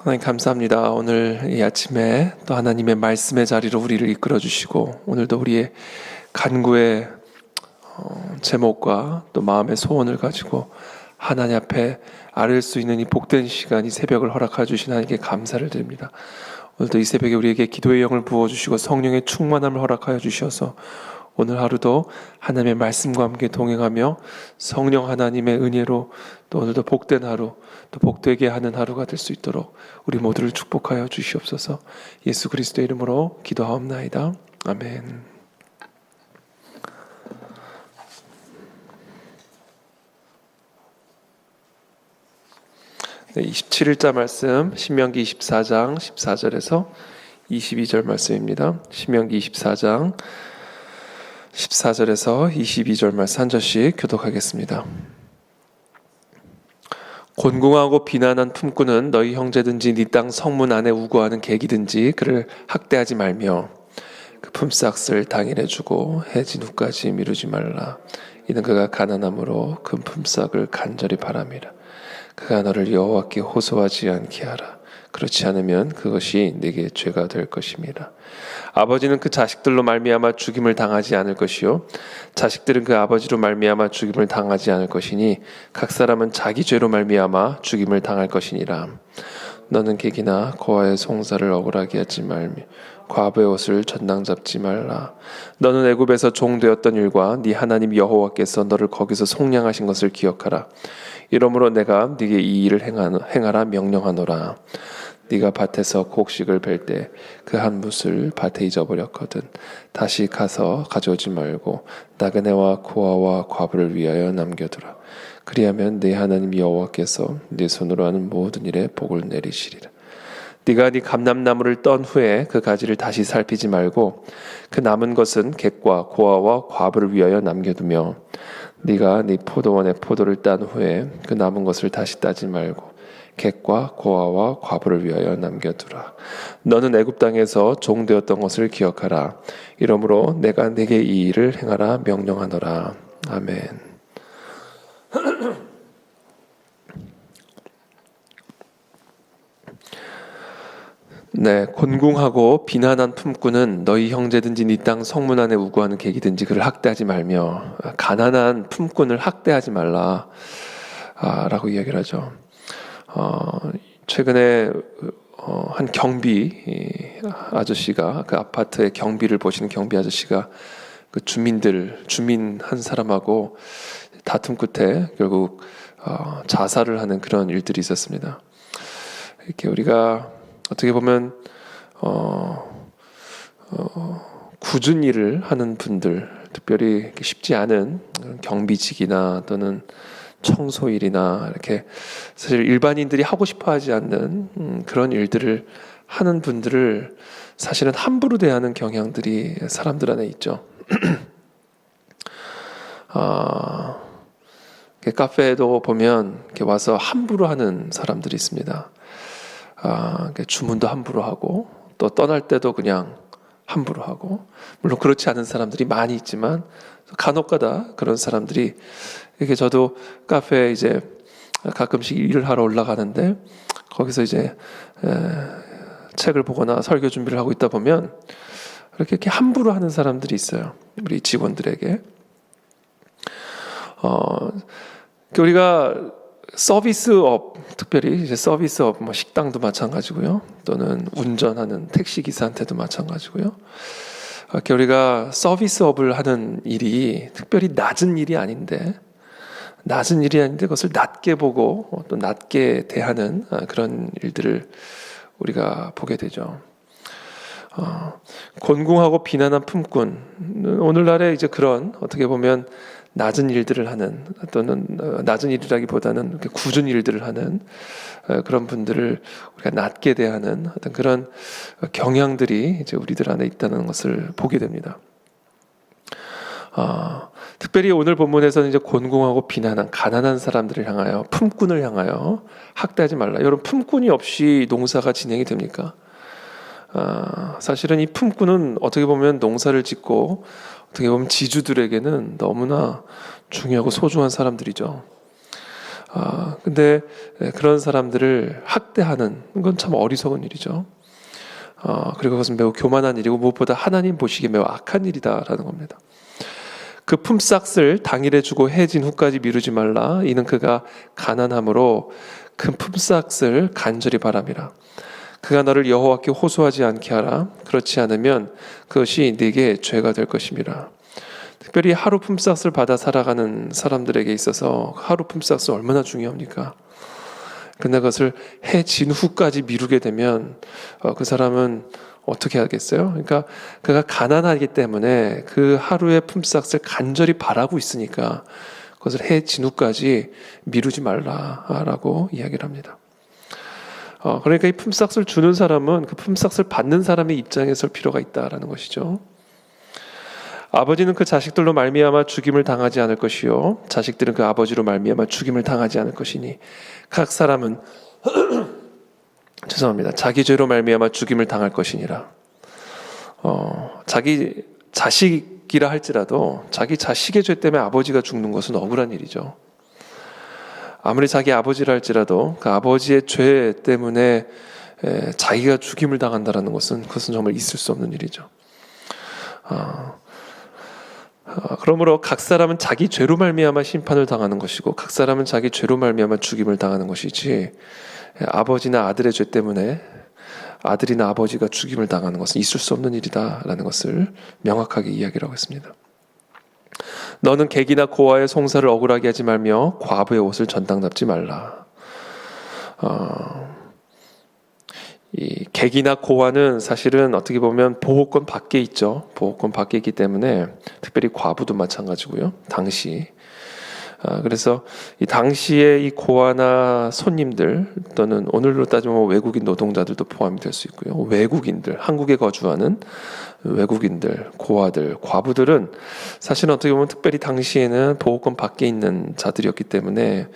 하나님 감사합니다. 오늘 이 아침에 또 하나님의 말씀의 자리로 우리를 이끌어 주시고 오늘도 우리의 간구의 제목과 또 마음의 소원을 가지고 하나님 앞에 아뢰 수 있는 이 복된 시간, 이 새벽을 허락해 주신 하나님께 감사를 드립니다. 오늘도 이 새벽에 우리에게 기도의 영을 부어주시고 성령의 충만함을 허락하여 주셔서 오늘 하루도 하나님의 말씀과 함께 동행하며 성령 하나님의 은혜로 또 오늘도 복된 하루, 또 복되게 하는 하루가 될 수 있도록 우리 모두를 축복하여 주시옵소서. 예수 그리스도의 이름으로 기도하옵나이다. 아멘. 네, 27일자 말씀 신명기 24장 14절에서 22절 말씀입니다. 신명기 24장 14절에서 22절 말씀 한 절씩 교독하겠습니다. 곤궁하고 비난한 품꾼은 너희 형제든지 네 땅 성문 안에 우거하는 객이든지 그를 학대하지 말며 그 품삯을 당일에 주고 해진 후까지 미루지 말라. 이는 그가 가난함으로 그 품삯을 간절히 바람이라. 그가 너를 여호와께 호소하지 않게 하라. 그렇지 않으면 그것이 네게 죄가 될 것임이라. 아버지는 그 자식들로 말미암아 죽임을 당하지 않을 것이요 자식들은 그 아버지로 말미암아 죽임을 당하지 않을 것이니 각 사람은 자기 죄로 말미암아 죽임을 당할 것이니라. 너는 객이나 고아의 송사를 억울하게 하지 말며 과부의 옷을 전당 잡지 말라. 너는 애굽에서 종되었던 일과 네 하나님 여호와께서 너를 거기서 속량하신 것을 기억하라. 이러므로 내가 네게 이 일을 행하라 명령하노라. 네가 밭에서 곡식을 벨 때 그 한 뭇을 밭에 잊어버렸거든 다시 가서 가져오지 말고 나그네와 고아와 과부를 위하여 남겨두라. 그리하면 네 하나님 여호와께서 네 손으로 하는 모든 일에 복을 내리시리라. 네가 네 감람나무를 떤 후에 그 가지를 다시 살피지 말고 그 남은 것은 객과 고아와 과부를 위하여 남겨두며 네가 네 포도원의 포도를 딴 후에 그 남은 것을 다시 따지 말고 객과 고아와 과부를 위하여 남겨두라. 너는 애굽 땅에서 종되었던 것을 기억하라. 이러므로 내가 네게 이 일을 행하라 명령하노라. 아멘. 네, 곤궁하고 비난한 품꾼은 너희 형제든지 네 땅 성문 안에 우거하는 객이든지 그를 학대하지 말며 가난한 품꾼을 학대하지 말라 라고 이야기를 하죠. 최근에 한 경비 아저씨가 그 아파트의 경비를 보시는 경비 아저씨가 그 주민 한 사람하고 다툼 끝에 결국 자살을 하는 그런 일들이 있었습니다. 이렇게 우리가 어떻게 보면 굳은 일을 하는 분들, 특별히 쉽지 않은 경비직이나 또는 청소일이나 이렇게 사실 일반인들이 하고 싶어하지 않는 그런 일들을 하는 분들을 사실은 함부로 대하는 경향들이 사람들 안에 있죠. 카페에도 보면 이렇게 와서 함부로 하는 사람들이 있습니다. 주문도 함부로 하고 또 떠날 때도 그냥 함부로 하고, 물론 그렇지 않은 사람들이 많이 있지만 간혹가다 그런 사람들이 이렇게 저도 카페에 이제 가끔씩 일을 하러 올라가는데 거기서 이제 책을 보거나 설교 준비를 하고 있다 보면 이렇게 함부로 하는 사람들이 있어요. 우리 직원들에게. 우리가 서비스업, 특별히 이제 서비스업, 뭐 식당도 마찬가지고요. 또는 운전하는 택시 기사한테도 마찬가지고요. 이렇게 우리가 서비스업을 하는 일이 특별히 낮은 일이 아닌데 그것을 낮게 보고 또 낮게 대하는 그런 일들을 우리가 보게 되죠. 곤궁하고 비난한 품꾼, 오늘날에 이제 그런 어떻게 보면 낮은 일들을 하는 또는 낮은 일이라기보다는 이렇게 굳은 일들을 하는 그런 분들을 우리가 낮게 대하는 어떤 그런 경향들이 이제 우리들 안에 있다는 것을 보게 됩니다. 특별히 오늘 본문에서는 이제 곤궁하고 비난한 가난한 사람들을 향하여 품꾼을 향하여 학대하지 말라. 여러분, 품꾼이 없이 농사가 진행이 됩니까? 사실은 이 품꾼은 어떻게 보면 농사를 짓고 어떻게 보면 지주들에게는 너무나 중요하고 소중한 사람들이죠. 근데 그런 사람들을 학대하는 건 참 어리석은 일이죠. 그리고 그것은 매우 교만한 일이고 무엇보다 하나님 보시기에 매우 악한 일이다라는 겁니다. 그 품삯을 당일에 주고 해진 후까지 미루지 말라. 이는 그가 가난함으로 그 품삯을 간절히 바람이라. 그가 너를 여호와께 호소하지 않게 하라. 그렇지 않으면 그것이 네게 죄가 될 것임이라. 특별히 하루 품삯을 받아 살아가는 사람들에게 있어서 하루 품삯은 얼마나 중요합니까? 근데 그것을 해진 후까지 미루게 되면 그 사람은 어떻게 하겠어요? 그러니까 그가 가난하기 때문에 그 하루의 품삯을 간절히 바라고 있으니까 그것을 해진 후까지 미루지 말라라고 이야기를 합니다. 그러니까 이 품삯을 주는 사람은 그 품삯을 받는 사람의 입장에 설 필요가 있다라는 것이죠. 아버지는 그 자식들로 말미암아 죽임을 당하지 않을 것이요 자식들은 그 아버지로 말미암아 죽임을 당하지 않을 것이니 각 사람은 죄송합니다. 자기 죄로 말미암아 죽임을 당할 것이니라. 자기 자식이라 할지라도 자기 자식의 죄 때문에 아버지가 죽는 것은 억울한 일이죠. 아무리 자기 아버지라 할지라도 그 아버지의 죄 때문에 자기가 죽임을 당한다는 것은 그것은 정말 있을 수 없는 일이죠. 그러므로 각 사람은 자기 죄로 말미암아 심판을 당하는 것이고 각 사람은 자기 죄로 말미암아 죽임을 당하는 것이지 아버지나 아들의 죄 때문에 아들이나 아버지가 죽임을 당하는 것은 있을 수 없는 일이다라는 것을 명확하게 이야기를 하고 있습니다. 너는 객이나 고아의 송사를 억울하게 하지 말며 과부의 옷을 전당 잡지 말라. 이 객이나 고아는 사실은 어떻게 보면 보호권 밖에 있죠. 보호권 밖에 있기 때문에 특별히 과부도 마찬가지고요. 당시 그래서 이 당시에 이 고아나 손님들 또는 오늘로 따지면 외국인 노동자들도 포함이 될 수 있고요. 외국인들, 한국에 거주하는 외국인들, 고아들, 과부들은 사실은 어떻게 보면 특별히 당시에는 보호권 밖에 있는 자들이었기 때문에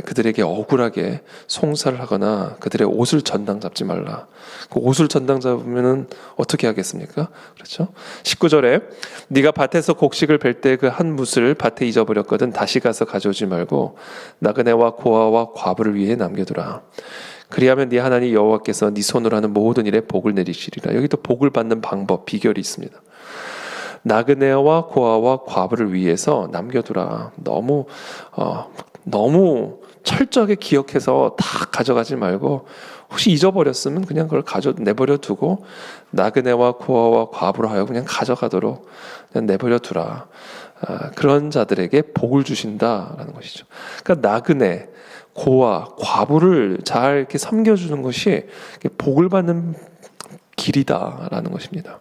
그들에게 억울하게 송사를 하거나 그들의 옷을 전당 잡지 말라. 그 옷을 전당 잡으면은 어떻게 하겠습니까? 그렇죠? 19절에 네가 밭에서 곡식을 벨 때 그 한 뭇을 밭에 잊어버렸거든 다시 가서 가져오지 말고 나그네와 고아와 과부를 위해 남겨두라. 그리하면 네 하나님 여호와께서 네 손으로 하는 모든 일에 복을 내리시리라. 여기 또 복을 받는 방법, 비결이 있습니다. 나그네와 고아와 과부를 위해서 남겨두라. 너무 철저하게 기억해서 다 가져가지 말고 혹시 잊어버렸으면 그냥 그걸 내버려 두고 나그네와 고아와 과부로 하여 그냥 가져가도록 그냥 내버려 두라. 그런 자들에게 복을 주신다라는 것이죠. 그러니까 나그네, 고아, 과부를 잘 이렇게 섬겨주는 것이 복을 받는 길이다라는 것입니다.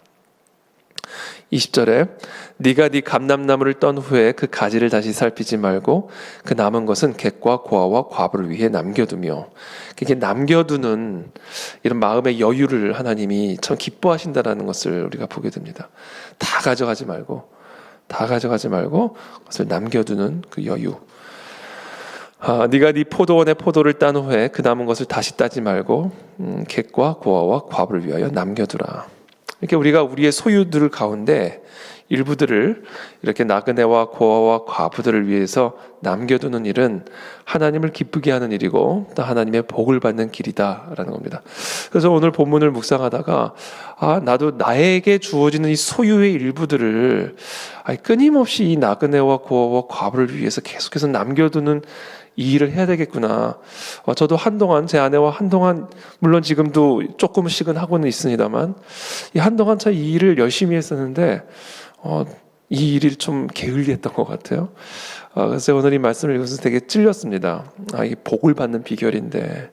20절에 네가 네 감람나무를 떤 후에 그 가지를 다시 살피지 말고 그 남은 것은 객과 고아와 과부를 위해 남겨두며 이렇게 남겨두는 이런 마음의 여유를 하나님이 참 기뻐하신다라는 것을 우리가 보게 됩니다. 다 가져가지 말고 그것을 남겨두는 그 여유. 네가 네 포도원의 포도를 딴 후에 그 남은 것을 다시 따지 말고 객과 고아와 과부를 위하여 남겨두라. 이렇게 우리가 우리의 소유들 가운데 일부들을 이렇게 나그네와 고아와 과부들을 위해서 남겨두는 일은 하나님을 기쁘게 하는 일이고 또 하나님의 복을 받는 길이다라는 겁니다. 그래서 오늘 본문을 묵상하다가 나도 나에게 주어지는 이 소유의 일부들을 끊임없이 이 나그네와 고아와 과부를 위해서 계속해서 남겨두는 이 일을 해야 되겠구나. 저도 한동안 제 아내와 물론 지금도 조금씩은 하고는 있습니다만 한동안 참 이 일을 열심히 했었는데 이 일이 좀 게을리했던 것 같아요. 그래서 오늘 이 말씀을 읽으면서 되게 찔렸습니다. 이게 복을 받는 비결인데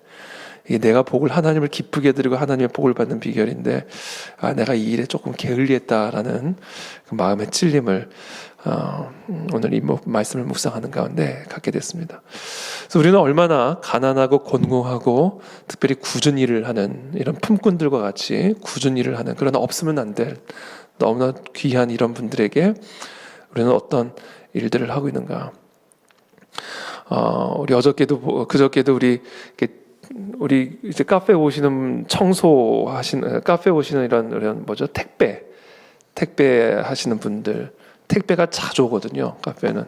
이게 내가 복을 하나님을 기쁘게 드리고 하나님의 복을 받는 비결인데 내가 이 일에 조금 게을리했다라는 그 마음의 찔림을 오늘 이 말씀을 묵상하는 가운데 갖게 됐습니다. 그래서 우리는 얼마나 가난하고 곤궁하고 특별히 굳은 일을 하는 이런 품꾼들과 같이 굳은 일을 하는 그러나 없으면 안 될 너무나 귀한 이런 분들에게 우리는 어떤 일들을 하고 있는가? 우리 그저께도 우리 이제 카페 오시는 카페 오시는 이런 뭐죠? 택배 하시는 분들 택배가 자주 오거든요. 카페는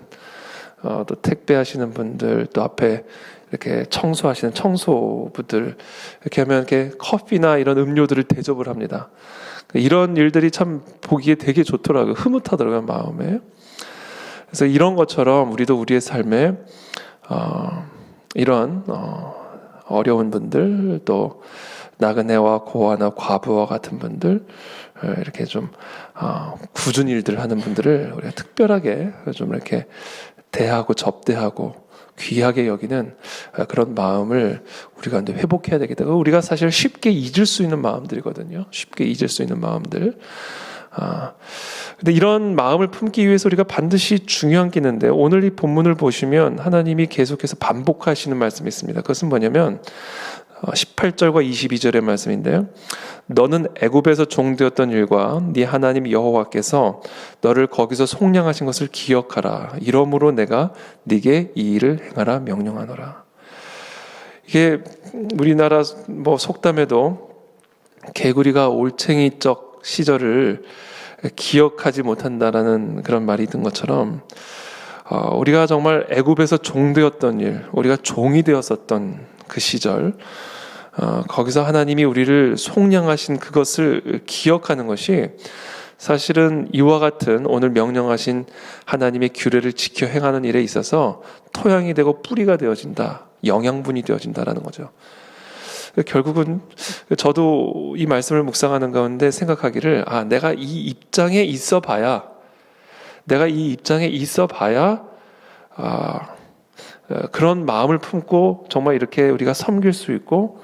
또 택배하시는 분들, 또 앞에 이렇게 청소하시는 청소부들, 이렇게 하면 이렇게 커피나 이런 음료들을 대접을 합니다. 이런 일들이 참 보기에 되게 좋더라고요. 흐뭇하더라고요, 마음에. 그래서 이런 것처럼 우리도 우리의 삶에 이런 어려운 분들, 또 나그네와 고아나 과부와 같은 분들, 이렇게 좀 굳은 일들 하는 분들을 우리가 특별하게 좀 이렇게 대하고 접대하고 귀하게 여기는 그런 마음을 우리가 이제 회복해야 되겠다. 우리가 사실 쉽게 잊을 수 있는 마음들이거든요. 쉽게 잊을 수 있는 마음들. 근데 이런 마음을 품기 위해서 우리가 반드시 중요한 게 있는데, 오늘 이 본문을 보시면 하나님이 계속해서 반복하시는 말씀이 있습니다. 그것은 뭐냐면 18절과 22절의 말씀인데요. 너는 애굽에서 종되었던 일과 네 하나님 여호와께서 너를 거기서 속량하신 것을 기억하라. 이러므로 내가 네게 이 일을 행하라 명령하노라. 이게 우리나라 속담에도 개구리가 올챙이적 시절을 기억하지 못한다라는 그런 말이 있는 것처럼, 우리가 정말 애굽에서 종되었던 일, 우리가 종이 되었었던 그 시절, 거기서 하나님이 우리를 속량하신 그것을 기억하는 것이 사실은 이와 같은 오늘 명령하신 하나님의 규례를 지켜 행하는 일에 있어서 토양이 되고 뿌리가 되어진다, 영양분이 되어진다라는 거죠. 결국은 저도 이 말씀을 묵상하는 가운데 생각하기를, 내가 이 입장에 있어 봐야 그런 마음을 품고 정말 이렇게 우리가 섬길 수 있고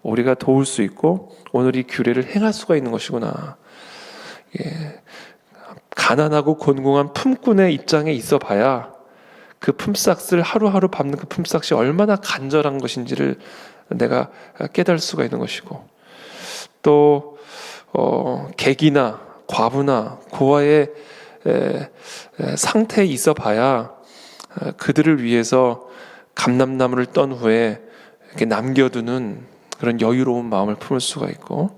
우리가 도울 수 있고 오늘 이 규례를 행할 수가 있는 것이구나. 가난하고 곤궁한 품꾼의 입장에 있어 봐야 그 품삯을 하루하루 밟는 그 품삯이 얼마나 간절한 것인지를 내가 깨달을 수가 있는 것이고, 또 객이나 과부나 고아의 상태에 있어 봐야 그들을 위해서 감람나무를 떤 후에 이렇게 남겨두는 그런 여유로운 마음을 품을 수가 있고,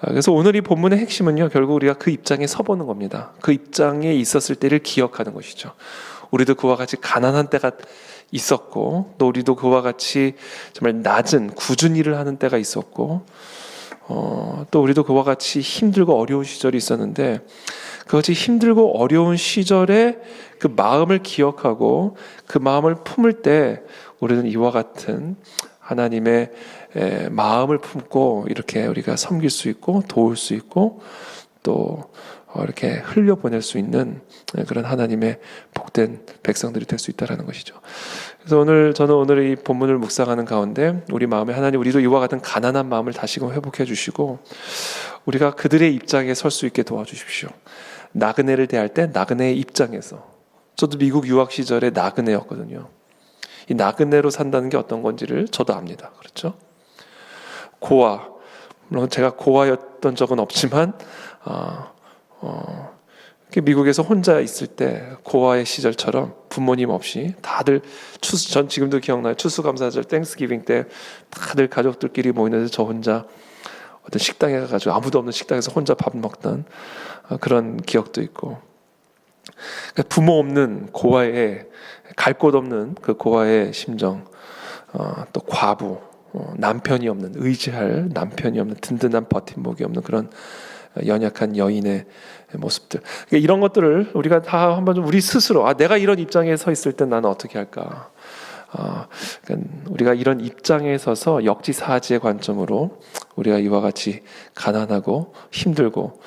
그래서 오늘 이 본문의 핵심은요, 결국 우리가 그 입장에 서보는 겁니다. 그 입장에 있었을 때를 기억하는 것이죠. 우리도 그와 같이 가난한 때가 있었고, 또 우리도 그와 같이 정말 낮은 굳은 일을 하는 때가 있었고, 또 우리도 그와 같이 힘들고 어려운 시절이 있었는데, 그것이 힘들고 어려운 시절에 그 마음을 기억하고 그 마음을 품을 때 우리는 이와 같은 하나님의 마음을 품고 이렇게 우리가 섬길 수 있고 도울 수 있고 또 이렇게 흘려보낼 수 있는 그런 하나님의 복된 백성들이 될 수 있다는 것이죠. 그래서 저는 오늘 이 본문을 묵상하는 가운데 우리 마음에 하나님, 우리도 이와 같은 가난한 마음을 다시금 회복해 주시고 우리가 그들의 입장에 설 수 있게 도와주십시오. 나그네를 대할 때 나그네의 입장에서, 저도 미국 유학 시절에 나그네였거든요. 이 나그네로 산다는 게 어떤 건지를 저도 압니다. 그렇죠? 고아, 물론 제가 고아였던 적은 없지만 미국에서 혼자 있을 때 고아의 시절처럼 부모님 없이 다들 전 지금도 기억나요. 추수감사절 땡스기빙 때 다들 가족들끼리 모이는데 저 혼자 어떤 식당에 가가지고 아무도 없는 식당에서 혼자 밥 먹던 그런 기억도 있고, 부모 없는 고아의, 갈 곳 없는 그 고아의 심정, 또 과부, 남편이 없는, 의지할 남편이 없는, 든든한 버팀목이 없는 그런 연약한 여인의 모습들, 이런 것들을 우리가 다 한번 좀 우리 스스로 내가 이런 입장에 서 있을 때 나는 어떻게 할까, 그러니까 우리가 이런 입장에 서서 역지사지의 관점으로 우리가 이와 같이 가난하고 힘들고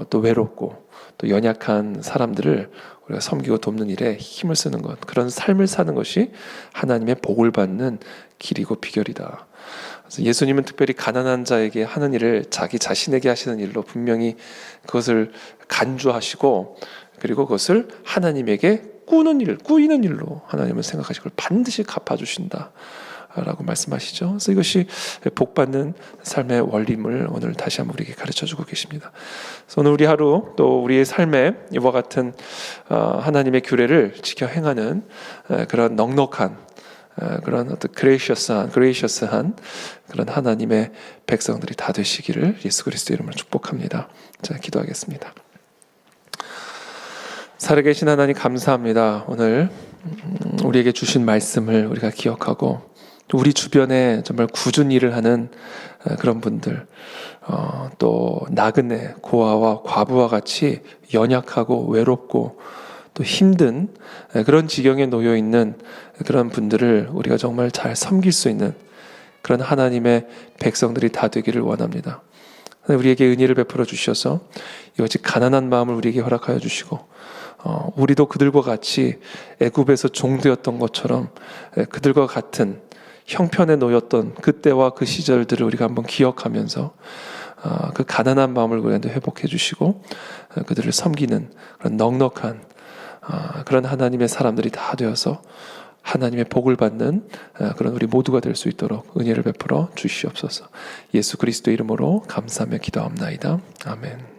또 외롭고 또 연약한 사람들을 우리가 섬기고 돕는 일에 힘을 쓰는 것, 그런 삶을 사는 것이 하나님의 복을 받는 길이고 비결이다. 그래서 예수님은 특별히 가난한 자에게 하는 일을 자기 자신에게 하시는 일로 분명히 그것을 간주하시고, 그리고 그것을 하나님에게 꾸이는 일로 하나님은 생각하시고 반드시 갚아주신다 라고 말씀하시죠. 그래서 이것이 복받는 삶의 원리임을 오늘 다시 한번 우리에게 가르쳐주고 계십니다. 그래서 오늘 우리 하루 또 우리의 삶에 이와 같은 하나님의 규례를 지켜 행하는 그런 넉넉한 그런 어떤 그레이셔스한 그런 하나님의 백성들이 다 되시기를 예수 그리스도 이름으로 축복합니다. 자, 기도하겠습니다. 살아계신 하나님 감사합니다. 오늘 우리에게 주신 말씀을 우리가 기억하고 또 우리 주변에 정말 꾸준히 일을 하는 그런 분들, 또 나그네, 고아와 과부와 같이 연약하고 외롭고 또 힘든 그런 지경에 놓여 있는 그런 분들을 우리가 정말 잘 섬길 수 있는 그런 하나님의 백성들이 다 되기를 원합니다. 우리에게 은혜를 베풀어 주셔서 이같이 가난한 마음을 우리에게 허락하여 주시고 우리도 그들과 같이 애굽에서 종되었던 것처럼 그들과 같은 형편에 놓였던 그때와 그 시절들을 우리가 한번 기억하면서 그 가난한 마음을 우리한테 회복해 주시고 그들을 섬기는 그런 넉넉한 그런 하나님의 사람들이 다 되어서 하나님의 복을 받는 그런 우리 모두가 될 수 있도록 은혜를 베풀어 주시옵소서. 예수 그리스도의 이름으로 감사하며 기도합나이다. 아멘.